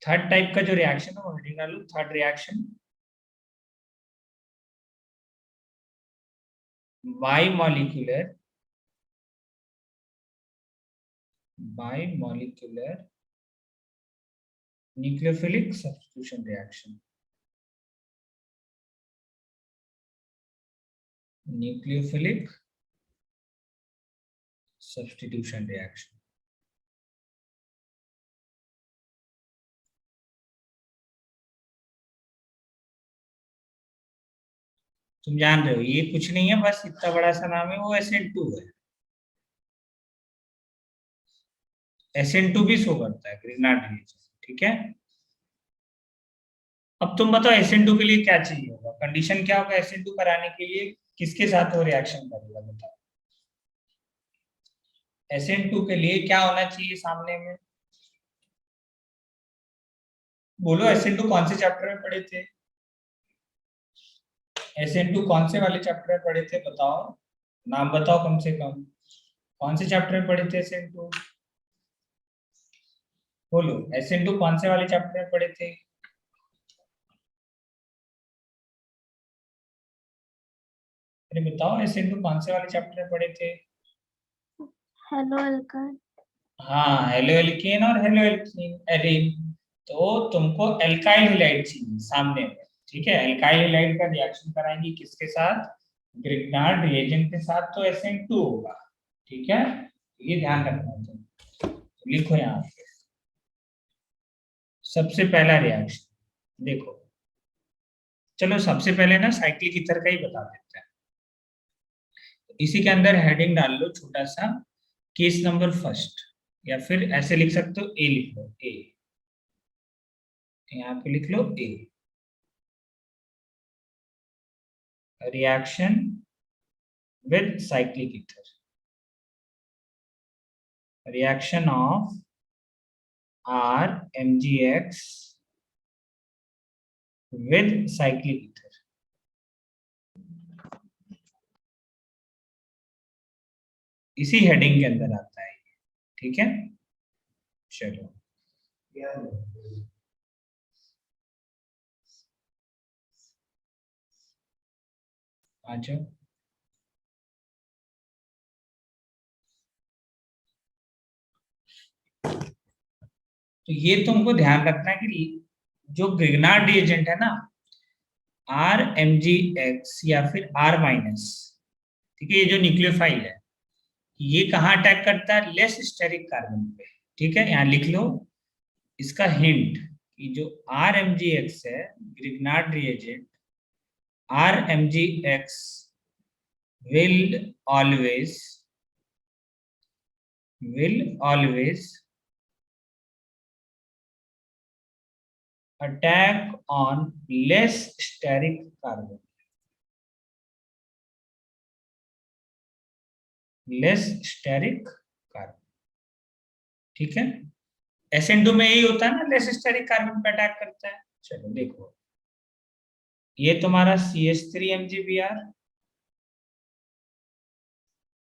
Third type का जो reaction है वो हेडिंग डालो, third reaction bimolecular nucleophilic substitution reaction, nucleophilic substitution reaction. तुम जान रहे हो ये कुछ नहीं है, बस इतना बड़ा सा नाम है, वो SN2 है। SN2 भी शो करता है ग्रिग्नार्ड रिएक्शन, ठीक है। अब तुम बताओ SN2 के लिए क्या चाहिए होगा, कंडीशन क्या होगा SN2 कराने के लिए, किसके साथ वो रिएक्शन करेगा बताओ। SN2 के लिए क्या होना चाहिए सामने में, बोलो। SN2 कौन से चैप्टर में पढ़े थे, SN2 कौन से वाले चैप्टर में पढ़े थे बताओ, नाम बताओ कम से कम, कौन से चैप्टर में पढ़े थे SN2, बोलो। SN2 कौन से वाले चैप्टर में पढ़े थे, अरे बताओ SN2 कौन से वाले चैप्टर में पढ़े थे। Hello alkyne. हाँ, हेलो एल्केन और हेलो एरीन। तो तुमको एल्काइल हैलाइड चाहिए सामने में, ठीक है। एल्काइल हैलाइड का रिएक्शन कराएंगे किसके साथ, ग्रिग्नार्ड रिएजेंट के साथ, तो SN2 होगा, ठीक है। ये ध्यान रखना है तुम, लिखो यहाँ पे। सबसे पहला रिएक्शन देखो, चलो सबसे पहले ना साइक्लिक ईथर का ही बता देते हैं। इसी के अंदर हेडिंग डाल लो छोटा सा, केस नंबर फर्स्ट, या फिर ऐसे लिख सकते हो ए लिख लो, ए यहाँ पे लिख लो A, reaction with cyclic ether, reaction of RMgX with cyclic ether. इसी हेडिंग के अंदर आता है, ठीक है। चलो आ जाओ। तो ये तुमको ध्यान रखना है कि जो ग्रिग्नार्ड रिएजेंट है ना, RMgX या फिर R-, ठीक है, ये जो न्यूक्लियोफाइल है, ये कहाँ अटैक करता है, लेस स्टेरिक कार्बन पे, ठीक है। यहाँ लिख लो इसका हिंट, कि जो RMgX है Grignard reagent, RMgX will always attack on less steric carbon, less steric carbon, ठीक है। SN2 में यही होता है ना, लेस स्टेरिक कार्बन पे अटैक करता है। चलो देखो, ये तुम्हारा CH3MgBr,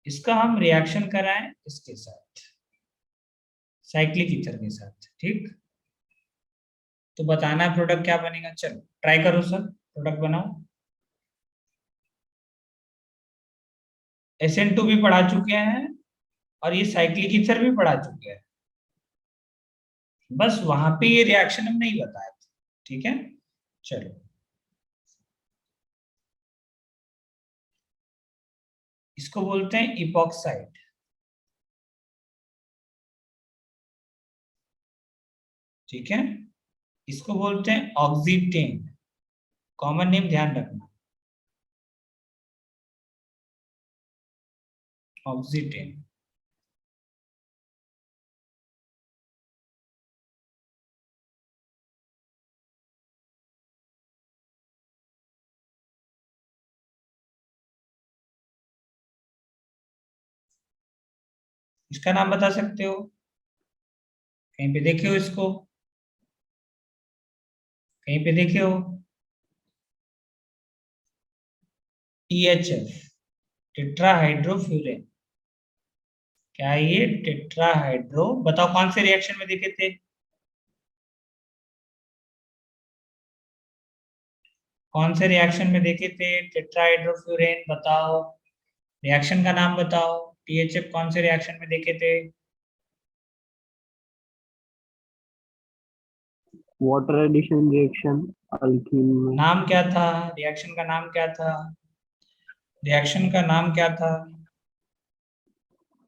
इसका हम रिएक्शन कराएं इसके साथ, साइक्लिक ईथर के साथ, ठीक। तो बताना प्रोडक्ट क्या बनेगा, चलो ट्राई करो सर, प्रोडक्ट बनाओ। SN2 भी पढ़ा चुके हैं और ये साइक्लिक ईथर भी पढ़ा चुके हैं, बस वहां पे ये रिएक्शन हम नहीं बताए थे, ठीक है। चलो इसको बोलते हैं इपॉक्साइड, ठीक है। इसको बोलते हैं ऑक्सीटेन, कॉमन नेम ध्यान रखना, ऑक्सीटेन। इसका नाम बता सकते हो, कहीं पे देखे हो इसको, कहीं पे देखे हो, THF, टेट्राहाइड्रोफ्यूरेन। क्या ये टेट्राहाइड्रो, बताओ कौन से रिएक्शन में देखे थे, कौन से रिएक्शन में देखे थे टेट्राहाइड्रोफ्यूरेन? बताओ, रिएक्शन का नाम बताओ। THF कौन से रिएक्शन में देखे थे? वाटर एडिशन रिएक्शन अल्कीन में। नाम क्या था रिएक्शन का? नाम क्या था? रिएक्शन का नाम क्या था?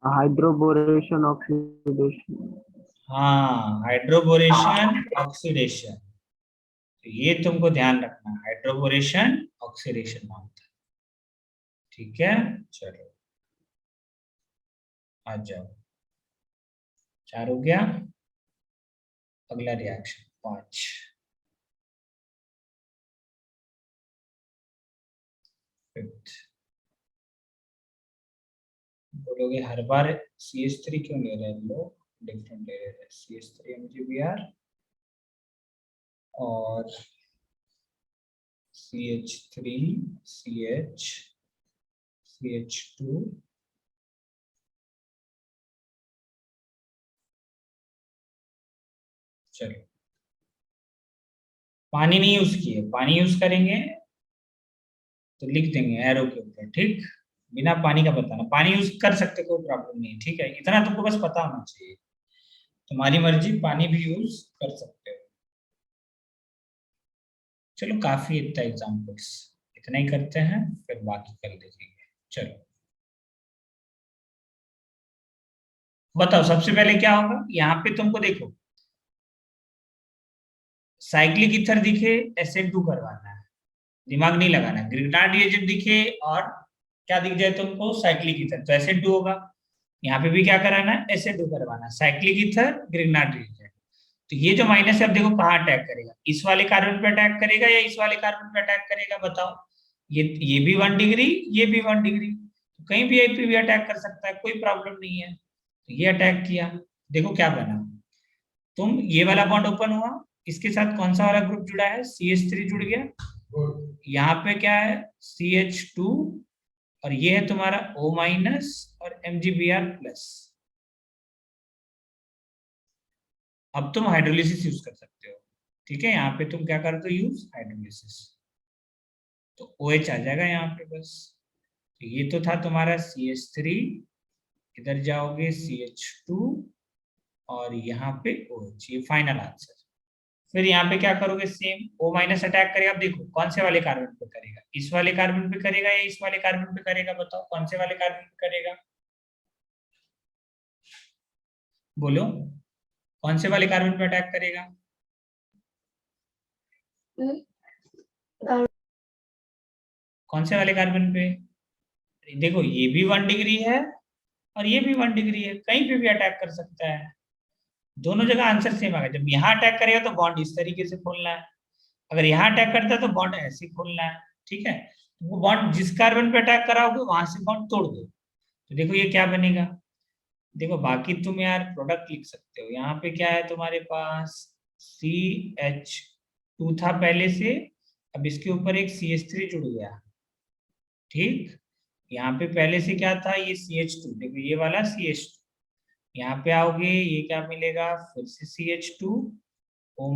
Hydroboration oxidation. हाँ, हाइड्रोबोरेशन ऑक्सीडेशन। तो ये तुमको ध्यान रखना, हाइड्रोबोरेशन ऑक्सीडेशन नाम था। ठीक है, चलो आ जाओ। 4 हो गया। अगला रिएक्शन 5। बोलोगे हर बार CH3 क्यों ले रहे हैं लोग? डिफरेंट ले रहे हैं। CH3 MgBr और CH3 CH CH2 चलो, पानी नहीं यूज किए, पानी यूज करेंगे तो लिख देंगे एरो के ऊपर, ठीक। बिना पानी का बताना, पानी यूज कर सकते, कोई प्रॉब्लम नहीं, ठीक है। इतना तुमको बस पता होना चाहिए, तुम्हारी मर्जी, पानी भी यूज कर सकते हो। चलो काफी, इतना एग्जाम्पल्स इतना ही करते हैं, फिर बाकी कल देखेंगे। चलो बताओ, सबसे पहले क्या होगा यहाँ पे? तुमको देखो, साइक्लिक ईथर दिखे, SN2 करवाना है, दिमाग नहीं लगाना। ग्रिग्नार्ड रिएजेंट दिखे और क्या दिख जाए तुमको? साइक्लिक ईथर, तो SN2 होगा। यहाँ पे भी क्या कराना है? SN2 करवाना, साइक्लिक ईथर ग्रिग्नार्ड रिएजेंट। तो ये जो माइनस है, अब देखो कहाँ अटैक करेगा, इस वाले कार्बन पे अटैक करेगा या इस वाले कार्बन पे अटैक करेगा? बताओ। ये भी 1 डिग्री, ये भी 1 डिग्री, तो कहीं भी भी अटैक कर सकता है, कोई प्रॉब्लम नहीं है। तो ये अटैक किया, देखो क्या बना। तुम ये वाला बॉन्ड ओपन हुआ, इसके साथ कौन सा वाला ग्रुप जुड़ा है? CH3 जुड़ गया। यहाँ पे क्या है? CH2, और ये है तुम्हारा O- और MgBr+। अब तुम हाइड्रोलिसिस यूज कर सकते हो, ठीक है। यहाँ पे तुम क्या करते हो? यूज हाइड्रोलिसिस, तो OH आ जाएगा यहाँ पे बस। तो ये तो था तुम्हारा CH3, इधर जाओगे CH2 और यहाँ पे OH, ये फाइनल आंसर। फिर यहाँ पे क्या करोगे? सेम O- अटैक करेगा। अब देखो कौन से वाले कार्बन पे करेगा, इस वाले कार्बन पे करेगा या इस वाले कार्बन पे करेगा? बताओ कौन से वाले कार्बन पे करेगा, बोलो। कौन से वाले कार्बन पे अटैक करेगा? कौन से वाले कार्बन पे? देखो ये भी 1 डिग्री है और ये भी 1 डिग्री है, कहीं पे भी अटैक कर सकता है। दोनों जगह आंसर सेम आ गया। जब यहाँ अटैक करेगा तो बॉन्ड इस तरीके से खोलना है, अगर यहाँ अटैक करता है तो बॉन्ड ऐसे खोलना है, ठीक है। तो वो बॉन्ड जिस कार्बन पे अटैक कराओगे वहां से बॉन्ड तोड़ दो, तो देखो ये क्या बनेगा। देखो बाकी तुम यार प्रोडक्ट लिख सकते हो। यहाँ पे क्या है तुम्हारे पास? CH2 था पहले से, अब इसके ऊपर एक CH3 जुड़ गया, ठीक। यहाँ पे पहले से क्या था? ये CH2, देखो ये वाला CH2। यहाँ पे आओगे, ये क्या मिलेगा? फिर से CH2 O-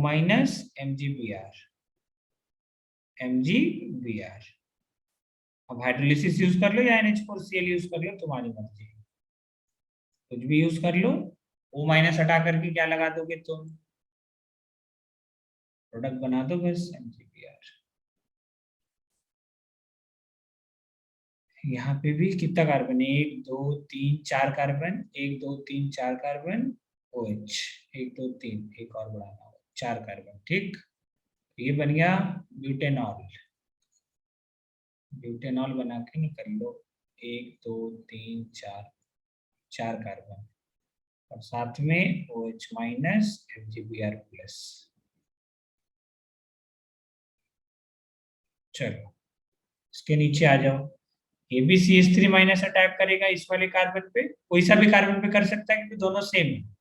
MgBr। अब हाइड्रोलिसिस यूज कर लो या NH4Cl यूज कर लो, तुम्हारी मर्जी, कुछ भी यूज कर लो। O- हटा करके क्या लगा दोगे तुम? प्रोडक्ट बना दो बस, MgBr। यहाँ पे भी कितना कार्बन है? 1 2 3 4 कार्बन, 1 2 3 4 कार्बन, OH 1 2 3, एक और बढ़ाना होगा, 4 कार्बन, ठीक। ये बन गया ब्यूटेनॉल। ब्यूटेनॉल बना के निकल लो, 1 2 3 4, 4 कार्बन, और साथ में OH- MgBr+। चलो इसके नीचे आ जाओ, ये भी CH3- अटैक करेगा इस वाले कार्बन पे, कोई सा भी कार्बन पे कर सकता है क्योंकि दोनों सेम है,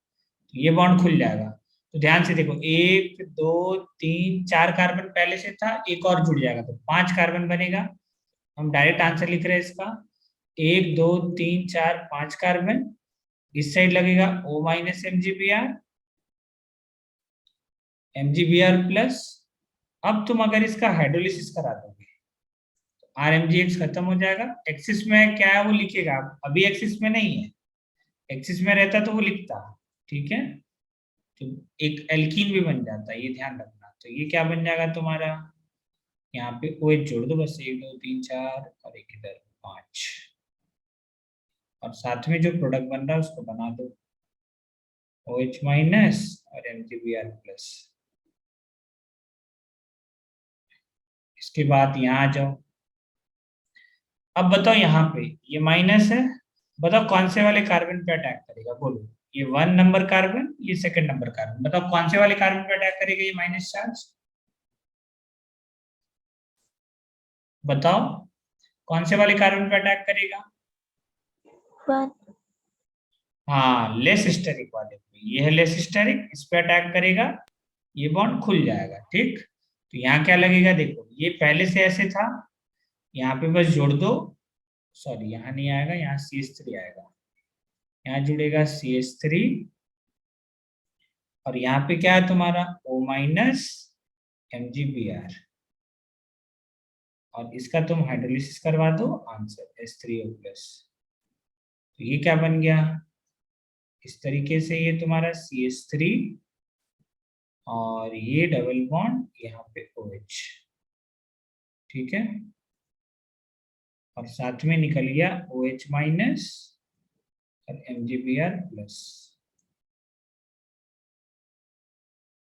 तो ये बॉन्ड खुल जाएगा। तो ध्यान से देखो, 1 2 3 4 कार्बन पहले से था, एक और जुड़ जाएगा तो 5 कार्बन बनेगा। हम डायरेक्ट आंसर लिख रहे हैं इसका, 1 2 3 4 5 कार्बन, इस साइड लगेगा O- MgBr, MgBr+, अब तुम अगर इसका हाइड्रोलिसिस करा दोगे RMGX खत्म हो जाएगा। एक्सिस में क्या है वो लिखेगा, अभी एक्सिस में नहीं है, एक्सिस में रहता तो वो लिखता, ठीक है। तो एक एल्कीन भी बन जाता है, ये ध्यान रखना। तो ये क्या बन जाएगा तुम्हारा, यहाँ पे OH जोड़ दो बस, 1 2 3 4 और एक इधर 5, और साथ में जो प्रोडक्ट बन रहा है उसको बना दो, OH माइनस और MgBr प्लस। इसके बाद यहाँ आ जाओ। अब बताओ यहाँ पे ये माइनस है, बताओ कौन से वाले कार्बन पे अटैक करेगा, बोलो। ये 1 नंबर कार्बन, ये 2nd नंबर कार्बन, बताओ कौन से वाले कार्बन पे अटैक करेगा ये माइनस चार्ज, बताओ कौन से वाले कार्बन पे अटैक करेगा। 1. हाँ, लेस स्टेरिक वाले पे, ये है लेस स्टेरिक, इस पे अटैक करेगा, ये बॉन्ड खुल जाएगा, ठीक। तो यहाँ क्या लगेगा, देखो ये पहले से ऐसे था, यहाँ पे बस जोड़ दो, सॉरी यहाँ नहीं आएगा, यहाँ CH3 आएगा, यहाँ जुड़ेगा CH3, और यहाँ पे क्या है तुम्हारा O माइनस MgBr, और इसका तुम हाइड्रोलिसिस करवा दो, आंसर H3O प्लस। तो ये क्या बन गया, इस तरीके से ये तुम्हारा CH3 और ये डबल बॉन्ड यहाँ पे OH, ठीक है, और साथ में निकल गया OH माइनस और MgBr प्लस।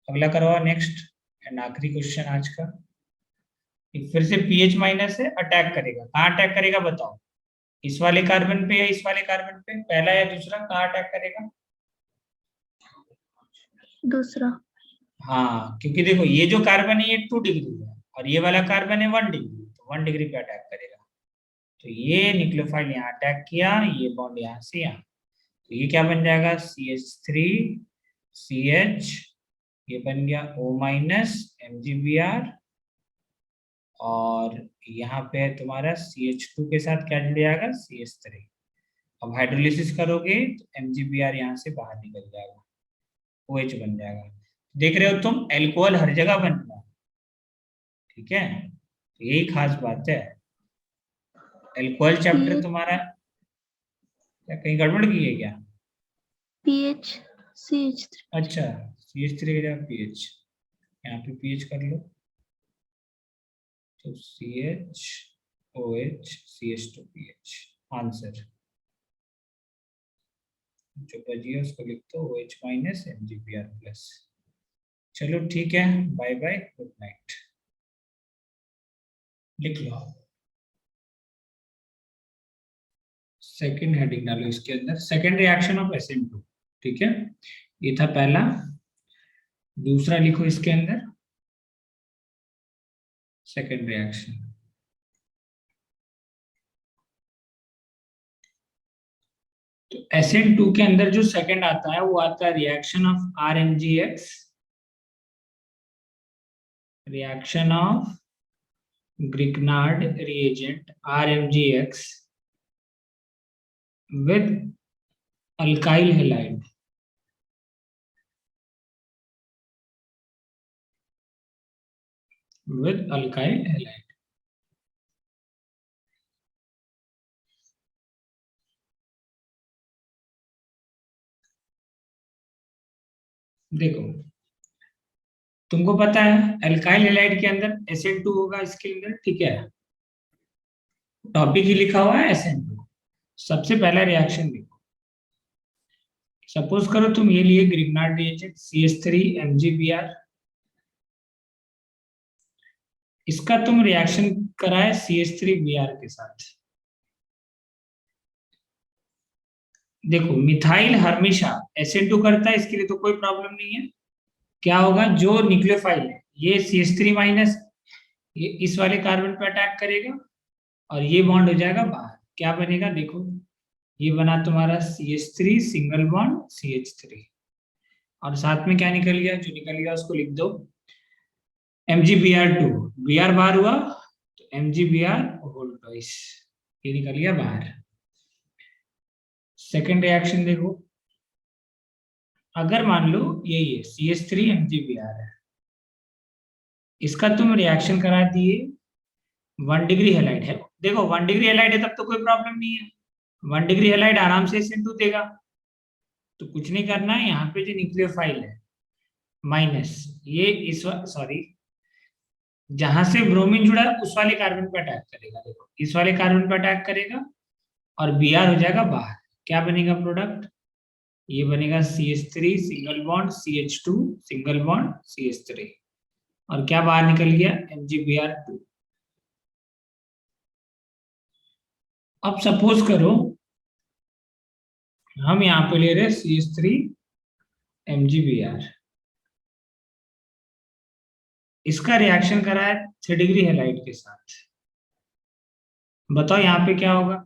अगला करवाओ नेक्स्ट एंड आखिरी क्वेश्चन आज का। एक फिर से pH माइनस है, अटैक करेगा, कहाँ अटैक करेगा बताओ, इस वाले कार्बन पे या इस वाले कार्बन पे, पहला या दूसरा, कहाँ अटैक करेगा, दूसरा. हाँ, क्योंकि देखो ये जो कार्बन है ये 2 डिग्री है और ये वाला कार्बन है 1 डिग्री, तो 1 डिग्री पे अटैक करेगा। तो ये न्यूक्लियोफाइल यहाँ अटैक किया, ये बॉन्ड यहाँ से यहाँ, तो ये क्या बन जाएगा CH3 CH, ये बन गया O माइनस MgBr, और यहाँ पे है तुम्हारा CH2 के साथ क्या जुड़ जाएगा CH3। अब हाइड्रोलिसिस करोगे तो MgBr यहाँ से बाहर निकल जाएगा, OH बन जाएगा। देख रहे हो तुम, एल्कोहल हर जगह बन रहा है, ठीक है, तो यही खास बात है। एल्कोहल चैप्टर pH तुम्हारा क्या कहीं गड़बड़ की है क्या, pH CH3. अच्छा CH3 की जगह pH, यहाँ पे pH कर लो, तो CH OH CH2 pH, answer जो बची है उसको लिख दो OH माइनस MgBr प्लस। चलो ठीक है, बाय बाय, गुड नाइट, लिख लो। सेकंड हेडिंग डालो इसके अंदर, सेकंड रिएक्शन ऑफ SN2, ठीक है, ये था पहला। दूसरा लिखो इसके अंदर, सेकंड रिएक्शन। तो SN2 के अंदर जो सेकंड आता है वो आता है reaction of RMGX, reaction of Grignard reagent RMGX with alkyl halide, with alkyl halide। देखो तुमको पता है अल्काइल हैलाइड के अंदर SN2 होगा इसके अंदर, ठीक है, टॉपिक ही लिखा हुआ है SN2। सबसे पहला रिएक्शन देखो, सपोज करो तुम ये लिए ग्रिग्नार्ड रिएजेंट CH3 MgBr, इसका तुम रिएक्शन कराए CH3Br के साथ। देखो मिथाइल हमेशा SN2 करता है, इसके लिए तो कोई प्रॉब्लम नहीं है। क्या होगा, जो न्यूक्लियोफाइल है ये CH3 माइनस ये इस वाले कार्बन पे अटैक करेगा और ये बॉन्ड हो जाएगा बाहर, क्या बनेगा देखो, ये बना तुम्हारा CH3 सिंगल बॉन्ड CH3, और साथ में क्या निकल गया, जो निकल गया उसको लिख दो MgBr2, Br बाहर हुआ तो MgBr होल ट्वाइस, ये निकल गया बाहर। सेकेंड रिएक्शन देखो, अगर मान लो यही है CH3 MgBr है, इसका तुम रिएक्शन करा दिए 1 डिग्री हेलाइड है। देखो 1 डिग्री हेलाइड है तब तो कोई प्रॉब्लम नहीं है, 1 डिग्री हेलाइड आराम से SN2 देगा। तो कुछ नहीं करना है, यहाँ पे जो न्यूक्लियोफाइल है माइनस, ये इस सॉरी जहां से ब्रोमीन जुड़ा है उस वाले कार्बन पे अटैक करेगा। देखो इस वाले कार्बन पे अटैक करेगा और Br हो जाएगा बाहर। क्या बनेगा प्रोडक्ट? ये बनेगा CH3 single bond CH2 single bond CH3 और क्या बाहर निकल गया MgBr2। अब सपोज करो हम यहाँ पे ले रहे CH3 MgBr, इसका रिएक्शन करा है 3 डिग्री हेलाइड के साथ। बताओ यहाँ पे क्या होगा,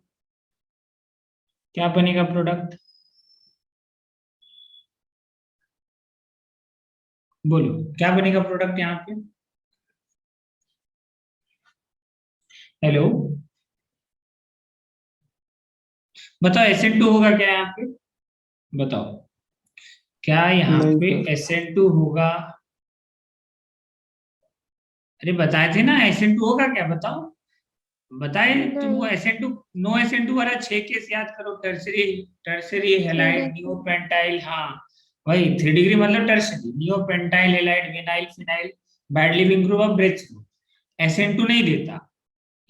क्या बनेगा प्रोडक्ट? बोलो क्या बनेगा प्रोडक्ट यहाँ पे? हेलो बताओ SN2 होगा क्या यहाँ पे? बताओ क्या यहाँ नहीं पे सर। SN2 होगा? अरे बताए थे ना SN2 होगा क्या, बताओ बताए तुमको। नहीं। SN2 नो SN2 वाला 6 केस याद करो, टर्सरी टर्सरी हेलाइड नियोपेंटाइल, हाँ वही 3 डिग्री मतलब tertiary neopentyl halide vinyl phenyl bad leaving group of breath group. SN2 नहीं देता,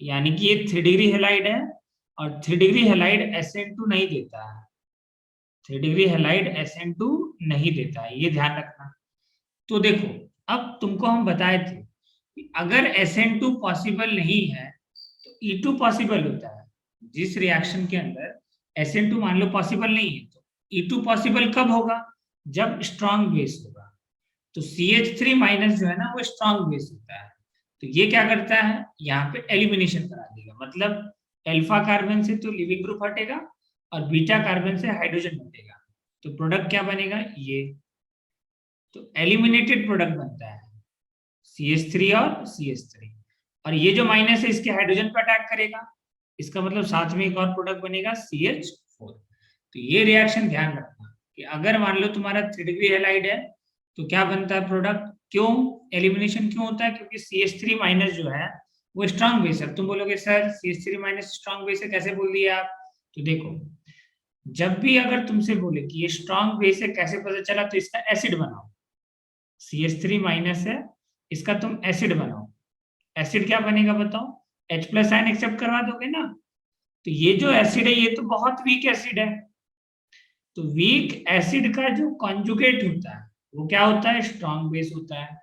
यानी कि ये 3 डिग्री हेलाइड है और 3 डिग्री हेलाइड SN2 नहीं देता है। 3 डिग्री हेलाइड SN2 नहीं देता है, ये ध्यान रखना। तो देखो अब तुमको हम बताए थे कि अगर SN2 पॉसिबल नहीं है तो E2 पॉसिबल होता है। जिस रिएक्शन के अंदर SN2 मान लो पॉसिबल नहीं है तो E2 पॉसिबल कब होगा? जब स्ट्रॉन्ग बेस होगा। तो CH3 माइनस जो है ना वो स्ट्रॉन्ग बेस होता है। तो ये क्या करता है, यहाँ पे एलिमिनेशन करा देगा, मतलब अल्फा कार्बन से तो लिविंग ग्रुप हटेगा और बीटा कार्बन से हाइड्रोजन हटेगा। तो प्रोडक्ट क्या बनेगा? ये तो एलिमिनेटेड प्रोडक्ट बनता है CH3 और CH3, और ये जो माइनस है इसके हाइड्रोजन पर अटैक करेगा, इसका मतलब साथ में एक और प्रोडक्ट बनेगा CH4। तो ये रिएक्शन ध्यान रखना कि अगर मान लो तुम्हारा 3 डिग्री हेलाइड है तो क्या बनता है प्रोडक्ट? क्यों एलिमिनेशन क्यों होता है? क्योंकि CH3 माइनस जो है वो स्ट्रॉन्ग बेस है। तुम बोलोगे sir CH3 minus strong base है, कैसे बोल दिया आप? तो देखो जब भी अगर तुमसे बोले कि ये स्ट्रॉन्ग बेस है कैसे पता चला, तो इसका एसिड बनाओ। CH3 माइनस है, इसका तुम एसिड बनाओ। एसिड क्या बनेगा बताओ? H+ आयन एक्सेप्ट करवा दोगे ना। तो ये जो एसिड है ये तो बहुत वीक एसिड है। तो वीक एसिड का जो कॉन्जुगेट होता है वो क्या होता है? स्ट्रॉन्ग बेस होता है।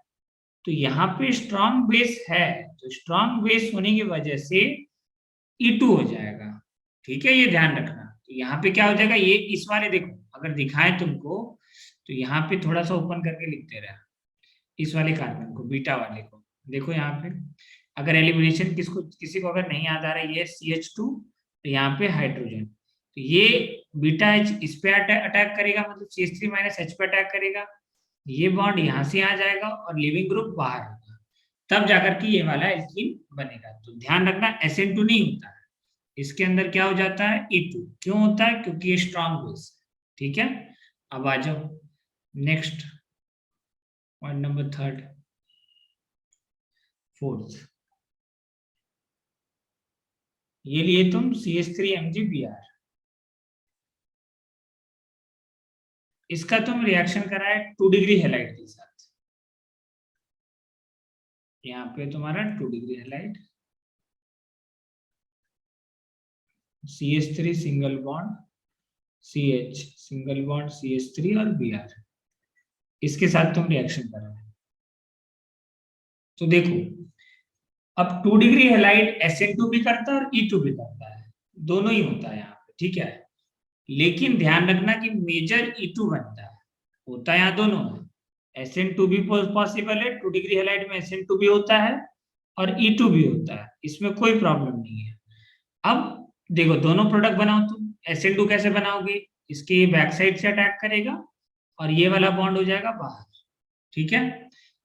तो यहाँ पे स्ट्रॉन्ग बेस है, तो स्ट्रॉन्ग बेस होने की वजह से E2 हो जाएगा। ठीक है, ये ध्यान रखना। तो यहाँ पे क्या हो जाएगा, ये इस वाले देखो अगर दिखाएं तुमको तो यहाँ पे थोड़ा सा ओपन करके लिखते रहे, इस वाले कार्बन को बीटा वाले को देखो यहाँ पे। अगर एलिमिनेशन किसको किसी को अगर नहीं याद आ रहा है, ये CH2 तो यहाँ पे हाइड्रोजन, तो ये बीटा H इस पे अटैक करेगा, मतलब CH3 माइनस H पे अटैक करेगा। ये बॉन्ड यहाँ से आ जाएगा और लिविंग ग्रुप बाहर होगा, तब जाकर के ये वाला एल्कीन बनेगा। तो ध्यान रखना SN2 नहीं होता है, इसके अंदर क्या हो जाता है E2। क्यों होता है? क्योंकि ये स्ट्रॉन्ग बेस है। ठीक है, अब आ जाओ नेक्स्ट पॉइंट नंबर 3 4th। ये लिए तुम CH3 MgBr, इसका तुम रिएक्शन करा है 2 डिग्री हेलाइड के साथ। यहाँ पे तुम्हारा 2 degree halide, CH3 single bond CH single bond CH3 और Br, इसके साथ तुम रिएक्शन करा है। तो देखो अब 2 डिग्री हेलाइड SN2 भी करता है और E2 भी करता है, दोनों ही होता है यहाँ पे। ठीक है, लेकिन ध्यान रखना कि मेजर E2 बनता है, होता है यहाँ दोनों है। SN2 भी पॉसिबल है, 2 डिग्री हेलाइड में SN2 भी होता है और E2 भी होता है, इसमें कोई प्रॉब्लम नहीं है। अब देखो दोनों प्रोडक्ट बनाओ तुम, SN2 कैसे बनाओगे? इसके बैक साइड से अटैक करेगा और ये वाला बॉन्ड हो जाएगा बाहर। ठीक है,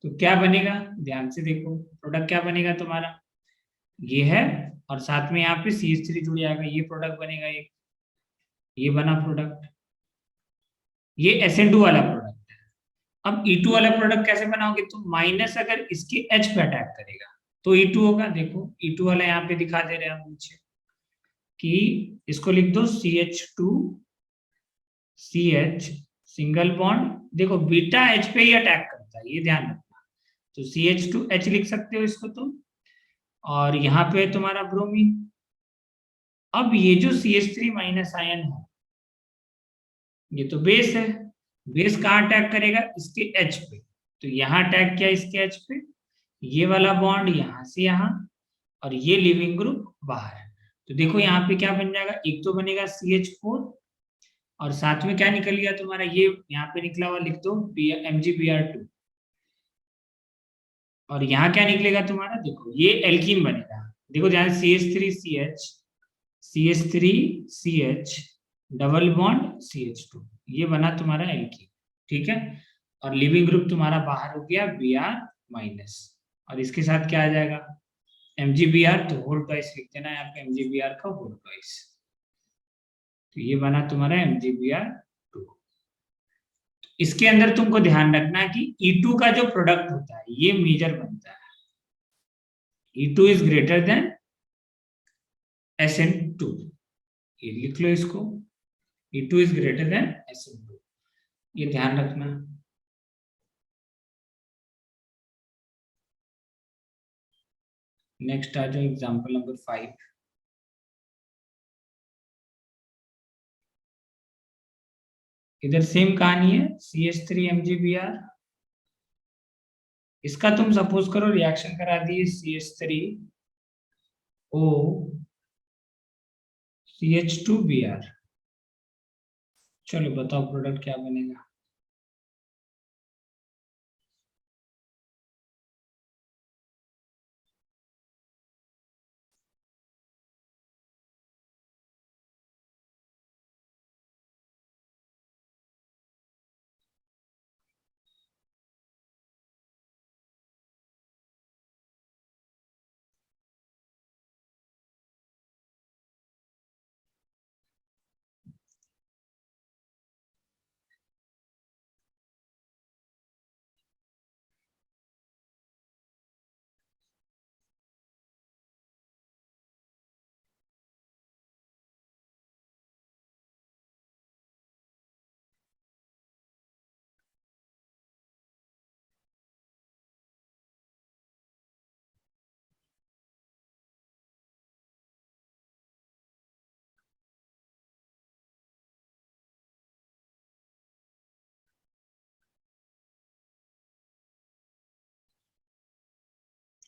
तो क्या बनेगा ध्यान से देखो, प्रोडक्ट क्या बनेगा तुम्हारा? ये है और साथ में यहाँ पे CH3 जुड़ जाएगा, ये प्रोडक्ट बनेगा एक, ये बना प्रोडक्ट, ये SN2 वाला प्रोडक्ट है। अब E2 वाला प्रोडक्ट कैसे बनाओगे तुम, माइनस अगर इसके H पे अटैक करेगा तो E2 होगा। देखो E2 वाला यहाँ पे दिखा दे रहे हैं हम नीचे कि इसको लिख दो CH2 CH सिंगल बॉन्ड। देखो बीटा H पे ही अटैक करता है, ये ध्यान रखना। तो CH2H लिख सकते हो इसको तुम, और यहाँ पे तुम्हारा ब्रोमीन। अब ये जो CH3 माइनस आयन है ये तो बेस है, बेस कहाँ अटैक करेगा, इसके H पे। तो यहाँ अटैक किया इसके H पे, ये वाला बॉन्ड यहाँ से यहाँ, और ये लिविंग ग्रुप बाहर। तो देखो यहाँ पे क्या बन जाएगा, एक तो बनेगा CH4 और साथ में क्या निकल गया तुम्हारा, ये यहाँ पे निकला हुआ लिख दो MgBr2, और यहाँ क्या निकलेगा तुम्हारा, देखो ये एल्कीन बनेगा। देखो ध्यान, CH3CH CH3CH double bond CH2, ये बना तुम्हारा एल्कीन, ठीक है। और लिविंग ग्रुप तुम्हारा बाहर हो गया Br माइनस, और इसके साथ क्या आ जाएगा MgBr, तो होल ट्वाइस लिख देना यहाँ पे MgBr का होल ट्वाइस। तो ये बना तुम्हारा MgBr2। इसके अंदर तुमको ध्यान रखना कि E2 का जो प्रोडक्ट होता है ये मेजर बनता है, E2 is greater than SN2, ये लिख लो इसको, E2 is greater than SN2, ये ध्यान रखना। नेक्स्ट आ जाओ एग्जांपल नंबर 5। इधर सेम कहानी है, CH3 MgBr। इसका तुम सपोज करो रिएक्शन करा दिए CH3O CH2Br। चलो बताओ प्रोडक्ट क्या बनेगा।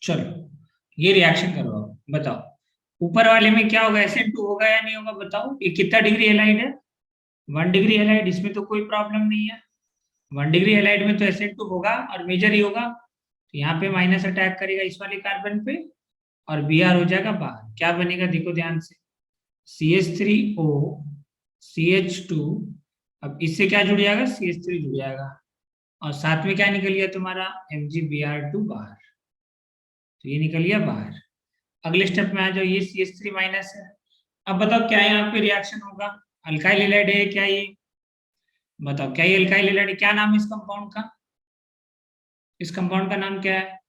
चलो ये रिएक्शन करो, बताओ ऊपर वाले में क्या होगा, SN2 होगा या नहीं होगा बताओ। ये कितना डिग्री हेलाइड है, 1 डिग्री हेलाइड, इसमें तो कोई प्रॉब्लम नहीं है। 1 डिग्री हेलाइड में तो SN2 होगा और मेजर ही होगा। तो यहाँ पे माइनस अटैक करेगा इस वाले कार्बन पे और Br हो जाएगा बाहर। क्या बनेगा देखो ध्यान से, CH3O CH2, अब इससे क्या जुड़ जाएगा, CH3 जुड़ जाएगा, और साथ में क्या निकल गया तुम्हारा MgBr2 बाहर। तो ये निकल गया बाहर। अगले स्टेप में आ जाओ, ये CH3 माइनस है। अब बताओ क्या यहाँ पे रिएक्शन होगा, अल्काइल हैलाइड है क्या ये, बताओ क्या ये अल्काइल हैलाइड है, क्या नाम है इस कंपाउंड का, इस कंपाउंड का नाम क्या है,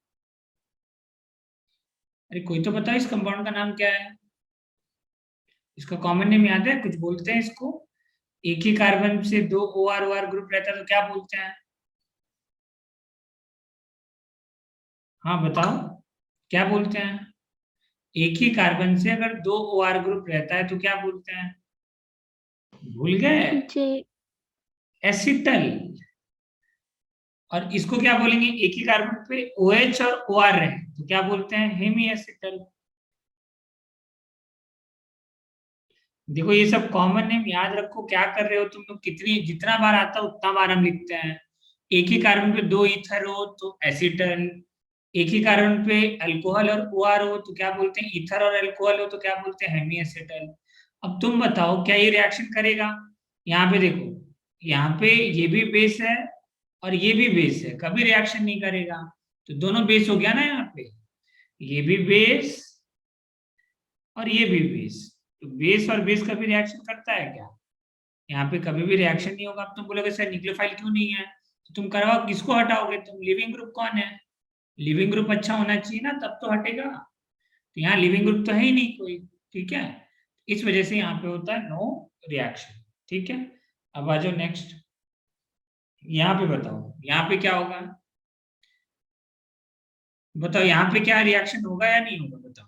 अरे कोई तो बताओ इस कंपाउंड का नाम क्या है। इसका कॉमन नेम याद है, कुछ बोलते हैं इसको, एक ही कार्बन से 2 OR ग्रुप रहता है तो क्या बोलते हैं, हाँ बताओ क्या बोलते हैं। एक ही कार्बन से अगर 2 OR ग्रुप रहता है तो क्या बोलते हैं, भूल गए, एसिटल। और इसको क्या बोलेंगे, एक ही कार्बन पे OH और OR रहे तो क्या बोलते हैं, हेमी एसिटल। देखो ये सब कॉमन नेम याद रखो, क्या कर रहे हो तुम लोग, कितनी जितना बार आता है उतना बार हम लिखते हैं। एक ही कार्बन पे 2 ईथर हो तो एसिटल, एक ही कार्बन पे अल्कोहल और OR हो तो क्या बोलते हैं, ईथर और अल्कोहल हो तो क्या बोलते हैं, हेमी एसिटल। अब तुम बताओ क्या ये रिएक्शन करेगा, यहाँ पे देखो, यहाँ पे ये भी बेस है और ये भी बेस है, कभी रिएक्शन नहीं करेगा। तो दोनों बेस हो गया ना, यहाँ पे ये भी बेस और ये भी बेस, तो बेस और बेस कभी रिएक्शन करता है क्या, यहाँ पे कभी भी रिएक्शन नहीं होगा। अब तुम बोलोगे सर न्यूक्लियोफाइल क्यों नहीं है, तो तुम करवाओ, किसको हटाओगे तुम? लिविंग ग्रुप कौन है? लिविंग ग्रुप अच्छा होना चाहिए ना, तब तो हटेगा। तो यहाँ लिविंग ग्रुप तो है ही नहीं कोई, ठीक है। इस वजह से यहाँ पे होता है नो रिएक्शन, ठीक है। अब आ जाओ नेक्स्ट, यहाँ पे बताओ यहाँ पे क्या होगा, बताओ यहाँ पे क्या रिएक्शन होगा या नहीं होगा, बताओ।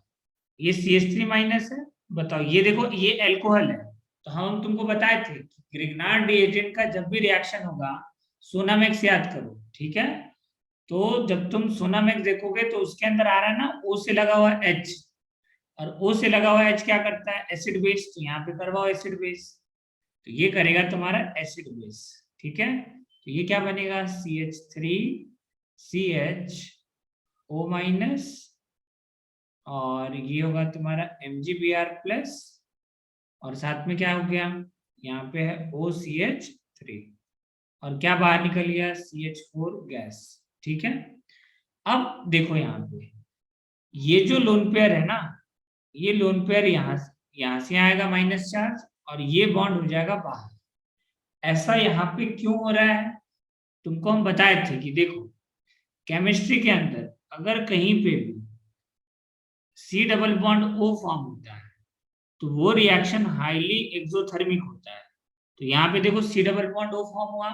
ये CH3 माइनस है, बताओ ये देखो ये एल्कोहल है, तो हम तुमको बताए थे कि ग्रिग्नार्ड रिएजेंट का जब भी रिएक्शन होगा सोनामैक्स याद करो, ठीक है। तो जब तुम सोनामैक्स देखोगे तो उसके अंदर आ रहा है ना O से लगा हुआ H, और O से लगा हुआ H क्या करता है? एसिड बेस, तो यहाँ पे करवाओ एसिड बेस, तो ये करेगा तुम्हारा एसिड बेस, ठीक है। तो ये क्या बनेगा? CH3CHO माइनस, और ये होगा तुम्हारा MgBr प्लस, और साथ में क्या हो गया? यहाँ पे है OCH3, और क्या बाहर निकल गया? CH4 गैस, ठीक है। अब देखो यहाँ पे ये जो लोन पेयर है ना, ये लोन पेयर यहाँ से आएगा माइनस चार्ज, और ये बॉन्ड हो जाएगा बाहर। ऐसा यहाँ पे क्यों हो रहा है? तुमको हम बताए थे कि देखो केमिस्ट्री के अंदर अगर कहीं पे भी C double bond O form होता है तो वो रिएक्शन हाईली एक्सोथर्मिक होता है। तो यहाँ पे देखो C double bond O form हुआ,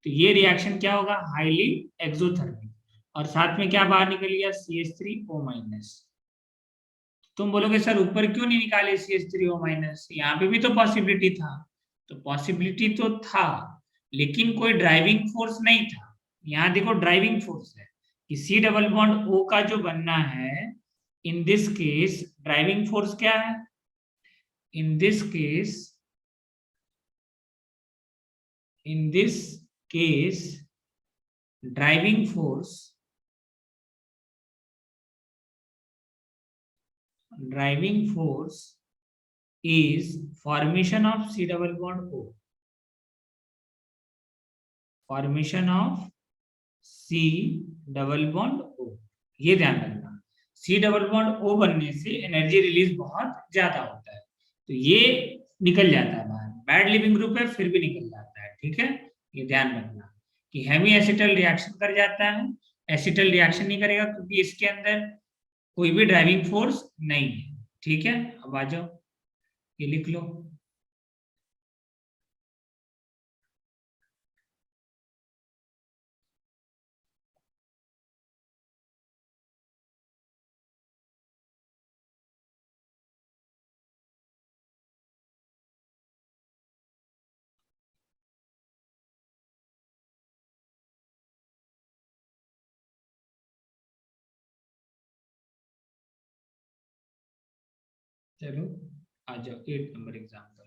तो ये रिएक्शन क्या होगा? हाईली एक्सोथर्मिक, और साथ में क्या बाहर निकल गया? CH3O minus. तुम बोलोगे सर ऊपर क्यों नहीं निकाले CH3O माइनस? यहाँ पे भी तो पॉसिबिलिटी था, तो पॉसिबिलिटी तो था लेकिन कोई ड्राइविंग फोर्स नहीं था। यहाँ देखो ड्राइविंग फोर्स है कि C डबल बॉन्ड O का जो बनना है, in this case driving force क्या है? in this case driving force is formation of C double bond O, formation of C double bond O। ये ध्यान रखना, C डबल बॉन्ड O बनने से एनर्जी रिलीज बहुत ज्यादा होता है, तो ये निकल जाता है बाहर। बैड लिविंग ग्रुप है फिर भी निकल जाता है, ठीक है। ये ध्यान रखना कि हेमी एसिटल रिएक्शन कर जाता है, एसिटल रिएक्शन नहीं करेगा क्योंकि इसके अंदर कोई भी ड्राइविंग फोर्स नहीं है, ठीक है। अब आ जाओ, ये लिख लो। चलो आ जाओ 8 नंबर एग्जाम्पल।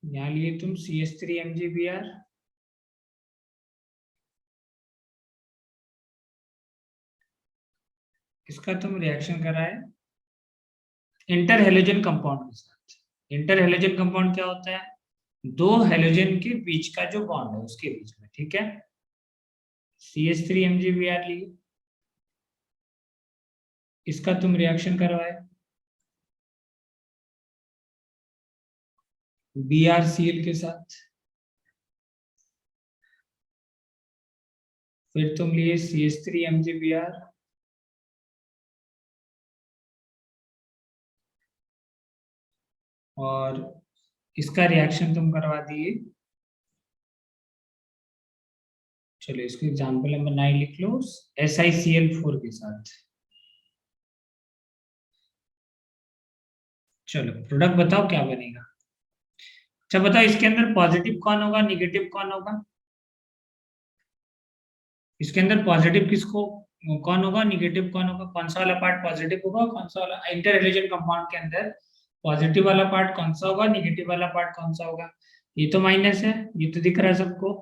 यहाँ लिए तुम CH3 MgBr, इसका तुम रिएक्शन कराए इंटर हेलोजन कंपाउंड के साथ। इंटर हेलोजन कंपाउंड क्या होता है? दो हेलोजन के बीच का जो बॉन्ड है उसके बीच में, ठीक है। CH3 MgBr लिए, इसका तुम रिएक्शन करवाए BrCl के साथ, फिर तुम लिए CH3 MgBr, और इसका रिएक्शन तुम करवा दिए। चलो इसको एग्जाम्पल नंबर 9 लिख लो, SiCl4 के साथ। चलो प्रोडक्ट बताओ क्या बनेगा। अच्छा बताओ इसके अंदर पॉजिटिव कौन होगा, निगेटिव कौन होगा? इसके अंदर पॉजिटिव किसको कौन होगा, निगेटिव कौन होगा? कौन सा वाला पार्ट पॉजिटिव होगा, कौन सा वाला? इंटर हेलोजन कंपाउंड के अंदर पॉजिटिव वाला पार्ट कौन सा होगा, निगेटिव वाला पार्ट कौन सा होगा? ये तो माइनस है, ये तो दिख रहा है सबको।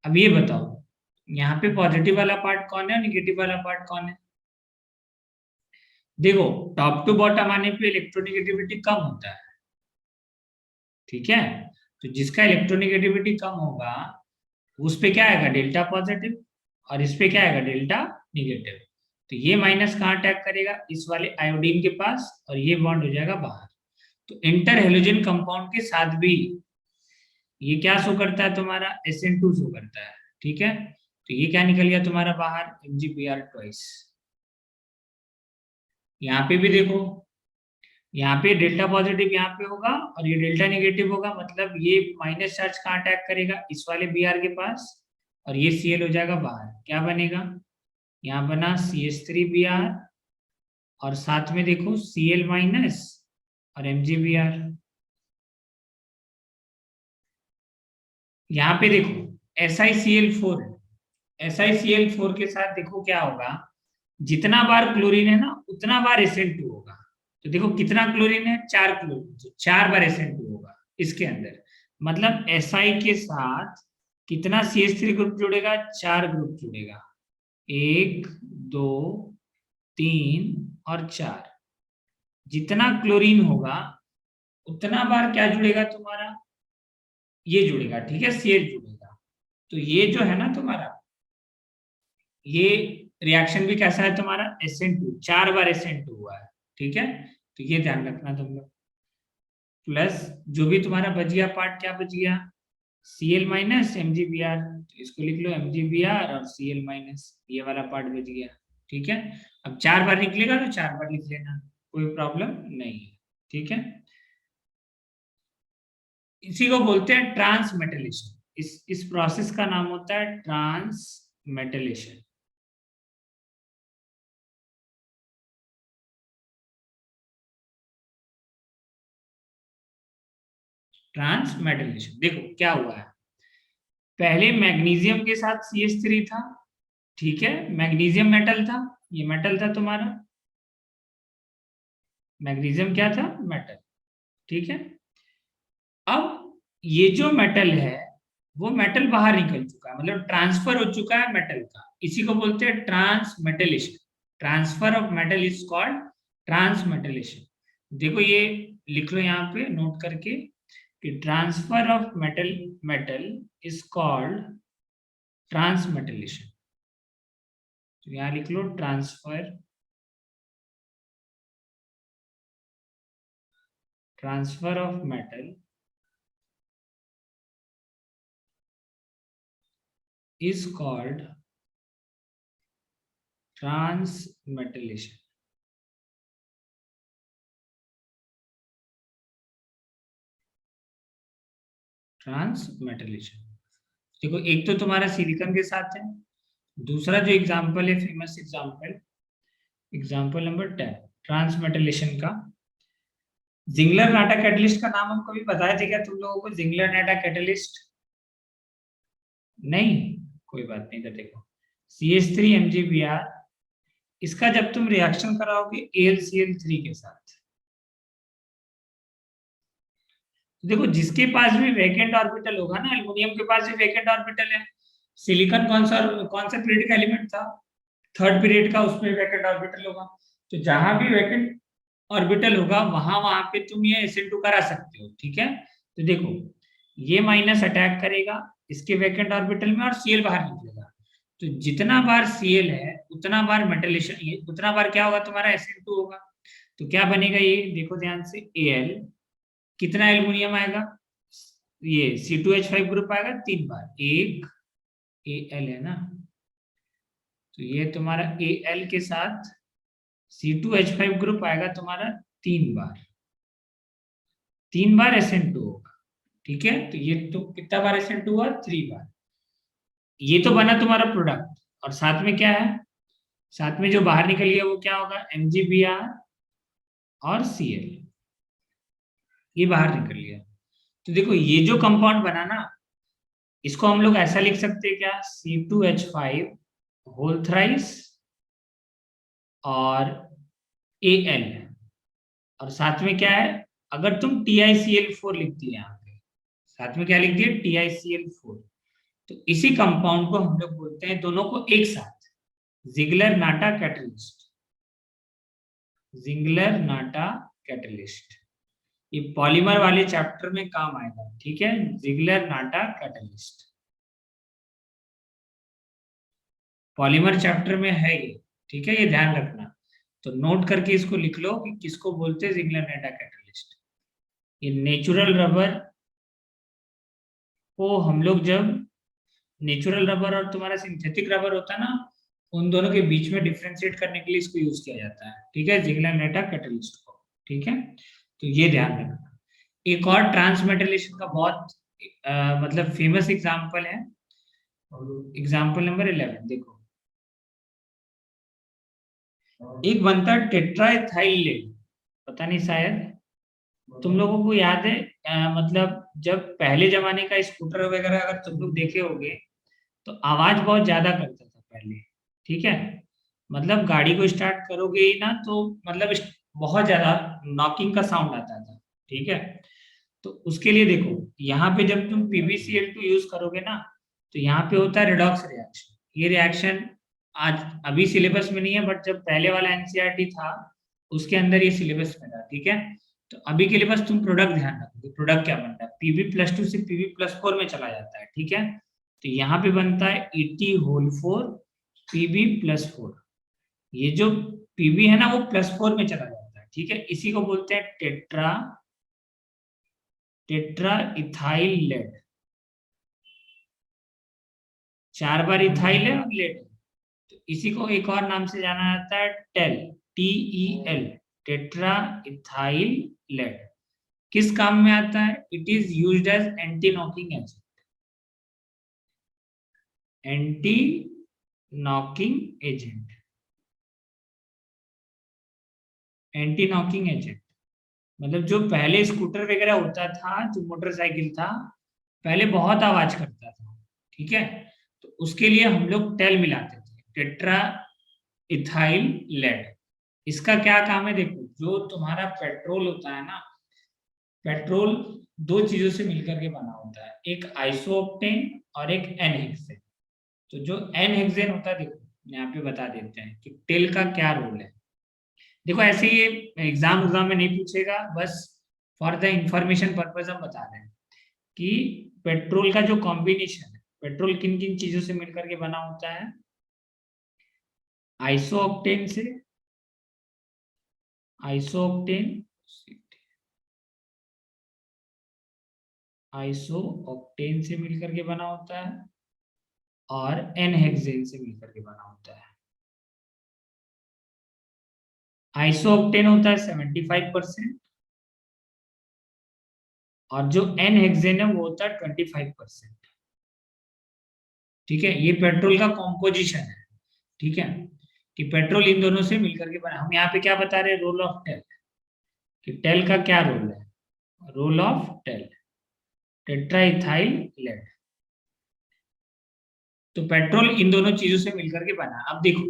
अब ये बताओ यहाँ पे पॉजिटिव वाला पार्ट कौन है और निगेटिव वाला पार्ट कौन है? देखो टॉप टू बॉटम आने पे इलेक्ट्रोनेगेटिविटी कम होता है, ठीक है। तो जिसका इलेक्ट्रोनेगेटिविटी कम होगा उस पे क्या आएगा? डेल्टा पॉजिटिव, और इस पे क्या आएगा? Delta negative. तो ये माइनस कहाँ अटैक करेगा? इस वाले आयोडीन के पास, और ये बॉन्ड हो जाएगा बाहर। तो इंटर हेलोजन कंपाउंड के साथ भी ये क्या शो करता है तुम्हारा, SN2 शो करता है, ठीक है। तो ये क्या निकल गया तुम्हारा बाहर, MgBr ट्वाइस। यहाँ पे भी देखो, यहाँ पे डेल्टा पॉजिटिव यहाँ पे होगा और ये डेल्टा नेगेटिव होगा, मतलब ये माइनस चार्ज कहाँ अटैक करेगा, इस वाले Br के पास, और ये Cl हो जाएगा बाहर। क्या बनेगा, यहाँ बना CH3Br और साथ में देखो Cl माइनस और MgBr। यहाँ पे देखो SiCl4, SiCl4 के साथ देखो क्या होगा, जितना बार क्लोरीन है ना उतना बार SN2 होगा। तो देखो कितना क्लोरीन है, 4 क्लोरीन, तो 4 बार SN2 होगा इसके अंदर। मतलब Si के साथ कितना CH3 ग्रुप जुड़ेगा, 4 ग्रुप जुड़ेगा, 1 2 3 और 4। जितना क्लोरीन होगा उतना बार क्या जुड़ेगा तुम्हारा, ये जुड़ेगा, ठीक है, Cl जुड़ेगा। तो ये जो है ना तुम्हारा, ये रिएक्शन भी कैसा है तुम्हारा, SN2, 4 बार SN2 हुआ है, ठीक है। तो ये ध्यान रखना तुम लोग। प्लस जो भी तुम्हारा बच गया पार्ट, क्या बच गया, Cl माइनस MgBr, तो इसको लिख लो MgBr और Cl माइनस, ये वाला पार्ट बच गया, ठीक है। अब 4 बार निकलेगा तो 4 बार लिख लेना, कोई प्रॉब्लम नहीं है, ठीक है। इसी को बोलते हैं ट्रांसमेटलेशन। इस प्रोसेस का नाम होता है ट्रांसमेटलेशन। ट्रांसमेटलेशन देखो क्या हुआ है, पहले मैग्नीशियम के साथ CH3 था, ठीक है, मैग्नीशियम मेटल था, ये मेटल था तुम्हारा, मैग्नीशियम क्या था, मेटल, ठीक है। अब ये जो मेटल है वो मेटल बाहर निकल चुका है, मतलब ट्रांसफर हो चुका है मेटल का, इसी को बोलते हैं transmetallation. Transfer of metal is called transmetallation. देखो ये लिख लो यहाँ पे नोट करके कि transfer of metal is called transmetallation. तो यहाँ लिख लो transfer of metal is called transmetallation. Transmetallation देखो, एक तो तुम्हारा सिलिकॉन के साथ है, दूसरा जो एग्जांपल है फेमस एग्जांपल नंबर 10 ट्रांसमेटलेशन का, जिंगलर नाटा कैटलिस्ट का नाम हम कभी बताए थे क्या तुम लोगों को, जिंगलर नाटा कैटलिस्ट? नहीं, कोई बात नहीं। तो देखो CH3 MgBr, इसका जब तुम रिएक्शन कराओगे AlCl3 के साथ, देखो जिसके पास भी वैकेंट ऑर्बिटल होगा ना, एल्युमिनियम के पास भी वैकेंट ऑर्बिटल है, सिलिकॉन कौन सा पीरियड का एलिमेंट था, थर्ड पीरियड का, उसमें वैकेंट ऑर्बिटल होगा। तो जहां भी वैकेंट ऑर्बिटल होगा वहां पे तुम ये SN2 करा सकते हो, ठीक है। तो देखो ये माइनस अटैक करेगा इसके वैकेंट ऑर्बिटल में और Cl बाहर निकलेगा। तो जितना बार Cl है उतना बार मेटलेशन, उतना बार क्या होगा तुम्हारा, SN2 होगा। तो क्या बनेगा, ये देखो ध्यान से, Al कितना एल्युमिनियम आएगा, ये C2H5 ग्रुप आएगा 3 बार, एक Al है ना, तो ये तुम्हारा Al के साथ C2H5 ग्रुप आएगा तुम्हारा 3 बार, 3 बार SN2 होगा, ठीक है। तो ये तो कितना बार SN2 हुआ, 3 बार। ये तो बना तुम्हारा प्रोडक्ट, और साथ में क्या है, साथ में जो बाहर निकल गया वो क्या होगा, MgBr और Cl, ये बाहर निकल गया। तो देखो ये जो कंपाउंड बना ना, इसको हम लोग ऐसा लिख सकते हैं क्या, C2H5 होल थ्राइस और Al, और साथ में क्या है, अगर तुम TiCl4 लिख दिए यहाँ पे, साथ में क्या लिख दिए, TiCl4, तो इसी कंपाउंड को हम लोग बोलते हैं, दोनों को एक साथ, जिंगलर नाटा कैटलिस्ट। जिंगलर नाटा कैटलिस्ट ये पॉलीमर वाले चैप्टर में काम आएगा, ठीक है, जिंगलर नाटा कैटलिस्ट पॉलीमर चैप्टर में है ये, ठीक है, ये ध्यान रखना। तो नोट करके इसको लिख लो कि किसको बोलते हैं, जिंगलर नाटा कैटलिस्ट। ये नेचुरल रबर को हम लोग जब नेचुरल रबर और तुम्हारा सिंथेटिक रबर होता है ना, उन दोनों के बीच में डिफ्रेंशिएट करने के लिए इसको यूज किया जाता है, ठीक है, जिगलर-नाटा कैटलिस्ट को, ठीक है। तो ये ध्यान रखना। एक और ट्रांसमेटलेशन का बहुत मतलब फेमस एग्जांपल है, एग्जांपल नंबर 11 देखो। एक बनता है टेट्राइथाइल लेड, पता नहीं शायद तुम लोगों को याद है, मतलब जब पहले जमाने का स्कूटर वगैरह अगर तुम लोग देखे होगे तो आवाज बहुत ज्यादा करता था पहले, ठीक है। मतलब गाड़ी को स्टार्ट करोगे ही ना तो मतलब बहुत ज्यादा नॉकिंग का साउंड आता था, ठीक है। तो उसके लिए देखो, यहाँ पे जब तुम PbCl2 यूज करोगे ना, तो यहाँ पे होता है रिडॉक्स रिएक्शन। ये रिएक्शन आज अभी सिलेबस में नहीं है, बट जब पहले वाला NCERT था उसके अंदर ये सिलेबस में था, ठीक है। तो अभी के लिए बस तुम प्रोडक्ट ध्यान रखो, प्रोडक्ट क्या बनता है, Pb+2 से Pb+4 में चला जाता है, ठीक है। तो यहाँ पे बनता है Et4 Pb+4। ये जो Pb है ना वो +4 में चला जाता है, ठीक है। इसी को बोलते हैं टेट्रा इथाइल लेड। 4 बार इथाइल है और लेड है, तो इसी को एक और नाम से जाना जाता है TEL, TEL, tetra ethyl lead. किस काम में आता है? It is used as anti knocking agent, anti knocking agent, anti knocking agent. मतलब जो पहले स्कूटर वगैरह होता था, जो मोटरसाइकिल था, पहले बहुत आवाज करता था, ठीक है। तो उसके लिए हम लोग टेल मिलाते थे, टेट्रा इथाइल लेड। इसका क्या काम है? देखो, जो तुम्हारा पेट्रोल होता है ना, पेट्रोल दो चीजों से मिलकर के बना होता है, एक आइसोऑक्टेन और एक एन-हेक्सेन। तो जो एन-हेक्सेन होता है, देखो यहाँ पे बता देते हैं कि टेल का क्या रोल है। देखो ऐसे ये एग्जाम में नहीं पूछेगा, बस फॉर द इंफॉर्मेशन पर्पज हम बता रहे हैं कि पेट्रोल का जो कॉम्बिनेशन है, पेट्रोल किन किन चीजों से मिलकर के बना होता है, आइसोऑक्टेन से, आइसोऑक्टेन से मिलकर के बना होता है और एन-हेक्सेन से मिलकर के बना होता है। आइसोऑक्टेन होता है 75% और जो एन-हेक्सेन है वो होता है 25%, ठीक है। ये पेट्रोल का कॉम्पोजिशन है, ठीक है, कि पेट्रोल इन दोनों से मिलकर के बना। हम यहाँ पे क्या बता रहे हैं? रोल ऑफ टेल, कि टेल का क्या रोल है, role of TEL, tetraethyl lead. तो पेट्रोल इन दोनों चीजों से मिलकर के बना। अब देखो,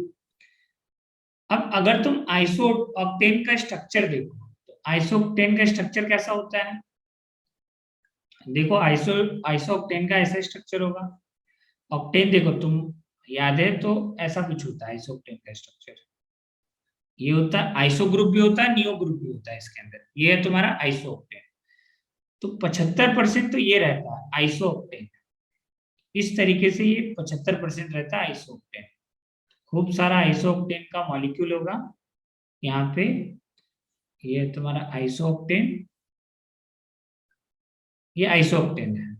अब अगर तुम आइसोऑक्टेन का स्ट्रक्चर देखो, तो आइसोऑक्टेन का स्ट्रक्चर कैसा होता है? देखो, आइसोऑक्टेन का ऐसा स्ट्रक्चर होगा। ऑक्टेन देखो, तुम याद है तो ऐसा कुछ होता है आइसोऑक्टेन का स्ट्रक्चर। ये होता है आइसो ग्रुप भी होता है, नियो ग्रुप भी होता है इसके अंदर। ये है तुम्हारा आइसोऑक्टेन। तो 75% तो ये रहता है आइसोऑक्टेन। इस तरीके से ये 75% रहता है आइसोऑक्टेन। खूब सारा आइसोऑक्टेन का मॉलिक्यूल होगा यहाँ पे। ये तुम्हारा आइसोऑक्टेन, ये आइसोऑक्टेन है।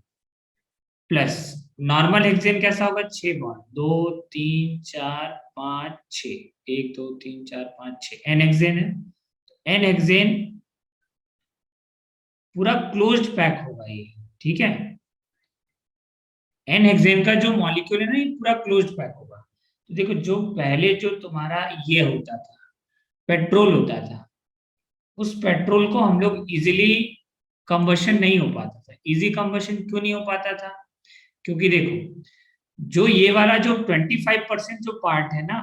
प्लस नॉर्मल हेक्सेन कैसा होगा? 6 बॉन्ड, 2 3 4 5 6, 1 2 3 4 5 6 एन हेक्सेन है। एन हेक्सेन पूरा क्लोज्ड पैक होगा ये, ठीक है। एन हेक्सेन का जो मॉलिक्यूल है ना, ये पूरा क्लोज्ड पैक होगा। तो देखो, जो पहले जो तुम्हारा ये होता था, पेट्रोल होता था, उस पेट्रोल को हम लोग इजीली कंबशन नहीं हो पाता था। इजी कंबशन क्यों नहीं हो पाता था? क्योंकि देखो, जो ये वाला जो 25% जो पार्ट है ना,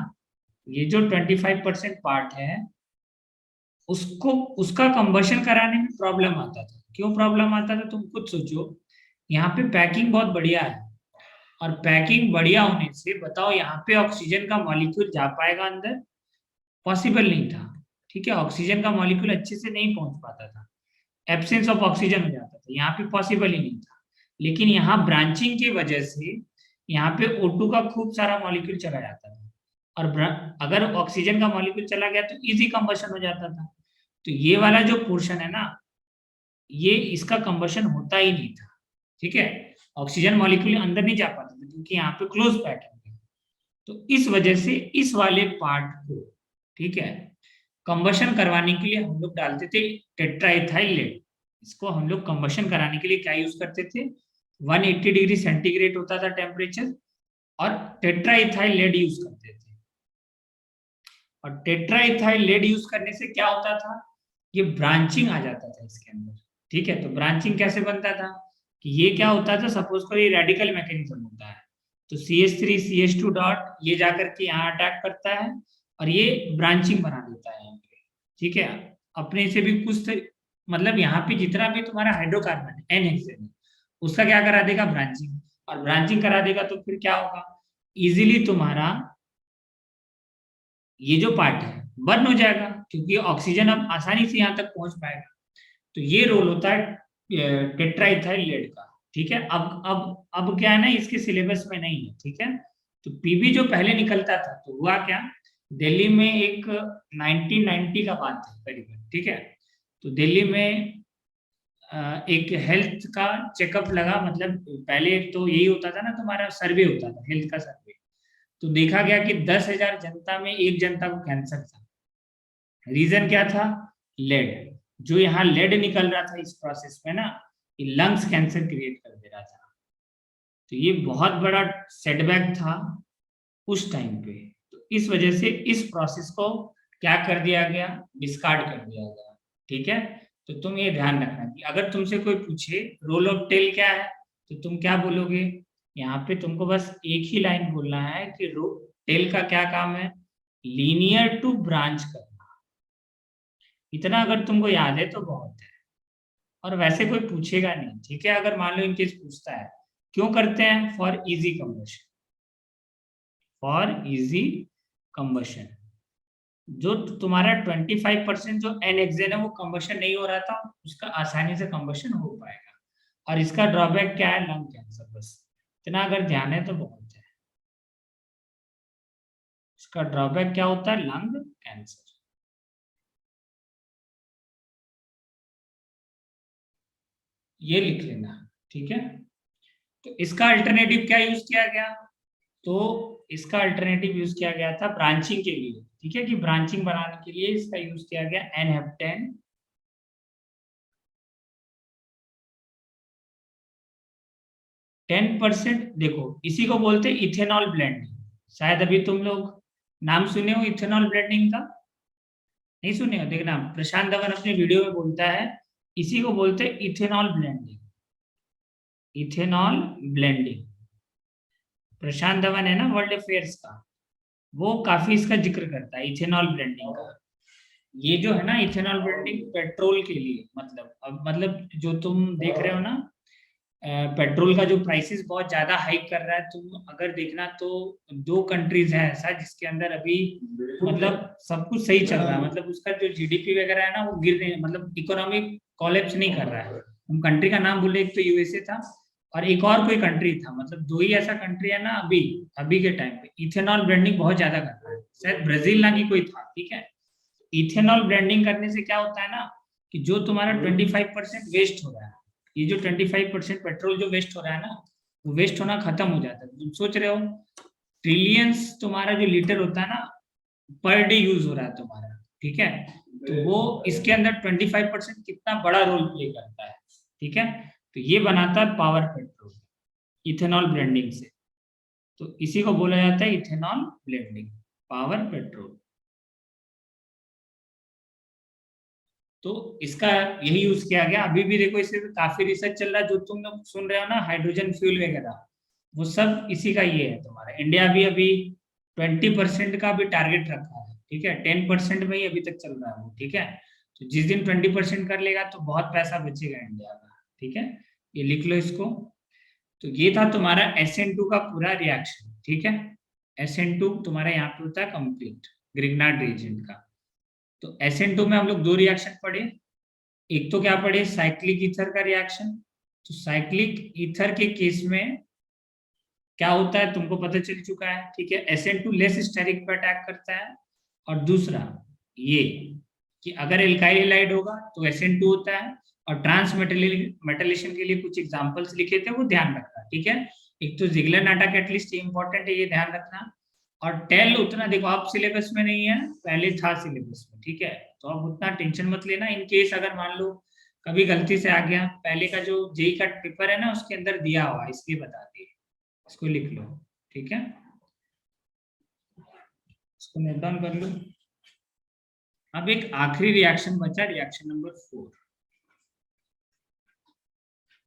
ये जो 25% पार्ट है, उसको उसका कंबशन कराने में प्रॉब्लम आता था। क्यों प्रॉब्लम आता था? तुम खुद सोचो। यहाँ पे पैकिंग बहुत बढ़िया है, और पैकिंग बढ़िया होने से बताओ यहाँ पे ऑक्सीजन का मॉलिक्यूल जा पाएगा अंदर? पॉसिबल नहीं था, ठीक है। ऑक्सीजन का मॉलिक्यूल अच्छे से नहीं पहुंच पाता था, एब्सेंस ऑफ ऑक्सीजन हो जाता था, यहाँ पे पॉसिबल ही नहीं था। लेकिन यहाँ ब्रांचिंग की वजह से यहाँ पे O2 का खूब सारा मॉलिक्यूल चला जाता था, और अगर ऑक्सीजन का मॉलिक्यूल चला गया तो इजी कंबशन हो जाता था। तो ये वाला जो पोर्शन है ना, ये इसका कंबशन होता ही नहीं था, ठीक है, ऑक्सीजन मॉलिक्यूल अंदर नहीं जा पाता था क्योंकि यहाँ पे क्लोज पैटर्न है। तो इस वजह से इस वाले पार्ट को, ठीक है, कंबशन करवाने के लिए हम लोग डालते थे टेट्राइथाइल लेड। इसको हम लोग कंबशन कराने के लिए क्या यूज करते थे, 180 डिग्री सेंटीग्रेड होता था टेम्परेचर, और टेट्राइथाइल लेड यूज करते थे। और टेट्राइथाइल लेड यूज करने से क्या होता था, ये ब्रांचिंग आ जाता था इसके अंदर, ठीक है। तो ब्रांचिंग कैसे बनता था कि ये क्या होता था, सपोज करो ये रेडिकल मैकेनिज्म होता है, तो CH3 CH2 डॉट ये जाकर के यहाँ अटैक करता है और ये ब्रांचिंग बना देता है यहाँ पे, ठीक है। अपने से भी कुछ मतलब यहाँ पे जितना भी तुम्हारा हाइड्रोकार्बन है NHN है, उसका क्या करा देगा, ब्रांचिंग, और ब्रांचिंग करा देगा तो फिर क्या होगा, इजीली तुम्हारा ये जो पार्ट है बर्न हो जाएगा क्योंकि ऑक्सीजन अब आसानी से यहाँ तक पहुंच पाएगा। तो ये रोल होता है टेट्राइथाइल लेड का, ठीक है। अब क्या है ना, इसके सिलेबस में नहीं है, ठीक है। तो पीबी जो पहले निकलता था तो हुआ क्या, दिल्ली में एक 1990 का बात है करीबन, ठीक है। तो दिल्ली में एक हेल्थ का चेकअप लगा, मतलब पहले तो यही होता था ना, तुम्हारा सर्वे होता था, हेल्थ का सर्वे। तो देखा गया कि 10,000 जनता में एक जनता को कैंसर था। रीजन क्या था, लेड। जो यहाँ लेड निकल रहा था इस प्रोसेस में ना, ये लंग्स कैंसर क्रिएट कर दे रहा था। तो ये बहुत बड़ा सेटबैक था उस टाइम पे। तो इस वजह से इस प्रोसेस को क्या कर दिया गया, डिस्कार्ड कर दिया गया, ठीक है। तो तुम ये ध्यान रखना कि अगर तुमसे कोई पूछे रोल ऑफ टेल क्या है, तो तुम क्या बोलोगे, यहाँ पे तुमको बस एक ही लाइन बोलना है कि टेल का क्या काम है, लीनियर टू ब्रांच करना। इतना अगर तुमको याद है तो बहुत है, और वैसे कोई पूछेगा नहीं, ठीक है। अगर मान लो इनकेस पूछता है, क्यों करते हैं, for easy combustion, for easy combustion. जो तुम्हारा 25% जो NHN है वो कंबशन नहीं हो रहा था, उसका आसानी से कंबशन हो पाएगा। और इसका ड्रॉबैक क्या है, लंग कैंसर, बस इतना अगर ध्यान है तो बहुत है। इसका ड्रॉबैक क्या होता है, लंग कैंसर। ये लिख लेना, ठीक है। तो इसका अल्टरनेटिव क्या यूज किया गया, तो इसका अल्टरनेटिव यूज किया गया था ब्रांचिंग के लिए, ठीक है, कि ब्रांचिंग बनाने के लिए इसका यूज किया गया N-हेप्टेन 10%। देखो इसी को बोलते हैं इथेनॉल ब्लेंडिंग। शायद अभी तुम लोग नाम सुने हो इथेनॉल ब्लेंडिंग का, नहीं सुने हो, देखना प्रशांत धवन अपने वीडियो में बोलता है, इसी को बोलते हैं इथेनॉल ब्लेंडिंग। इथेनॉल ब्लेंडिंग प्रशांत धवन है ना वर्ल्ड अफेयर्स का, वो काफी इसका जिक्र करता है इथेनॉल ब्लेंडिंग का। ये जो है ना इथेनॉल ब्लेंडिंग पेट्रोल के लिए, मतलब जो तुम देख रहे हो ना, पेट्रोल का जो प्राइसेस बहुत ज्यादा हाइक कर रहा है, तुम अगर देखना तो 2 कंट्रीज है ऐसा जिसके अंदर अभी मतलब सब कुछ सही चल रहा है, मतलब उसका जो GDP वगैरह है ना वो गिर रहे, मतलब इकोनॉमिक कोलैप्स नहीं कर रहा है। हम कंट्री का नाम बोले, एक तो USA था और एक और कोई कंट्री था, मतलब 2 ही ऐसा कंट्री है ना अभी के टाइम पे इथेनॉल ब्लेंडिंग बहुत ज्यादा कर रहा है, शायद ब्राजील ना की कोई था, ठीक है। इथेनॉल ब्लेंडिंग करने से क्या होता है ना, कि जो तुम्हारा 25% वेस्ट हो रहा है, ये जो 25% पेट्रोल जो वेस्ट हो रहा है ना, वो वेस्ट होना खत्म हो जाता है। तुम सोच रहे हो ट्रिलियंस तुम्हारा जो लीटर होता है ना पर डे यूज हो रहा है तुम्हारा, ठीक है। तो वो इसके अंदर 25% कितना बड़ा रोल प्ले करता है, ठीक है। तो ये बनाता है पावर पेट्रोल इथेनॉल ब्लेंडिंग से। तो इसी को बोला जाता है इथेनॉल ब्लेंडिंग, पावर पेट्रोल। तो इसका यही यूज किया गया। अभी भी देखो इसे काफी रिसर्च चल रहा है, जो तुम लोग सुन रहे हो ना हाइड्रोजन फ्यूल वगैरह, वो सब इसी का ये है तुम्हारा। इंडिया भी अभी 20% का भी टारगेट रखा है, ठीक है, 10% में ही अभी तक चल रहा है वो, ठीक है। तो जिस दिन 20% कर लेगा तो बहुत पैसा बचेगा इंडिया का, ठीक है। ये लिख लो इसको। तो ये था तुम्हारा SN2 का पूरा रिएक्शन, ठीक है। SN2 तुम्हारा यहाँ पे होता है कंप्लीट ग्रिग्नार्ड रिएजेंट का। तो SN2 में हम लोग 2 रिएक्शन पढ़े, एक तो क्या पढ़े, साइक्लिक ईथर का रिएक्शन। तो साइक्लिक ईथर के केस में क्या होता है तुमको पता चल चुका है, ठीक है। SN2 लेस स्टेरिक पर अटैक करता है, और दूसरा ये कि अगर एल्काइल हैलाइड होगा तो SN2 होता है, और ट्रांस मेटलेशन के लिए कुछ एग्जांपल्स लिखे थे, वो ध्यान रखना, ठीक है। एक तो जिगलर नाटक एटलीस्ट इंपॉर्टेंट है, ये ध्यान रखना। और टेल उतना देखो आप सिलेबस में नहीं है, पहले था सिलेबस में, ठीक है। तो आप उतना टेंशन मत लेना। इन केस अगर मान लो कभी गलती से आ गया, पहले का जो जेई का पेपर है ना उसके अंदर दिया हुआ, इसलिए बता दिए, इसको लिख लो, ठीक है। इसको नोट डाउन कर लो। अब एक आखिरी रिएक्शन बचा, रिएक्शन नंबर 4।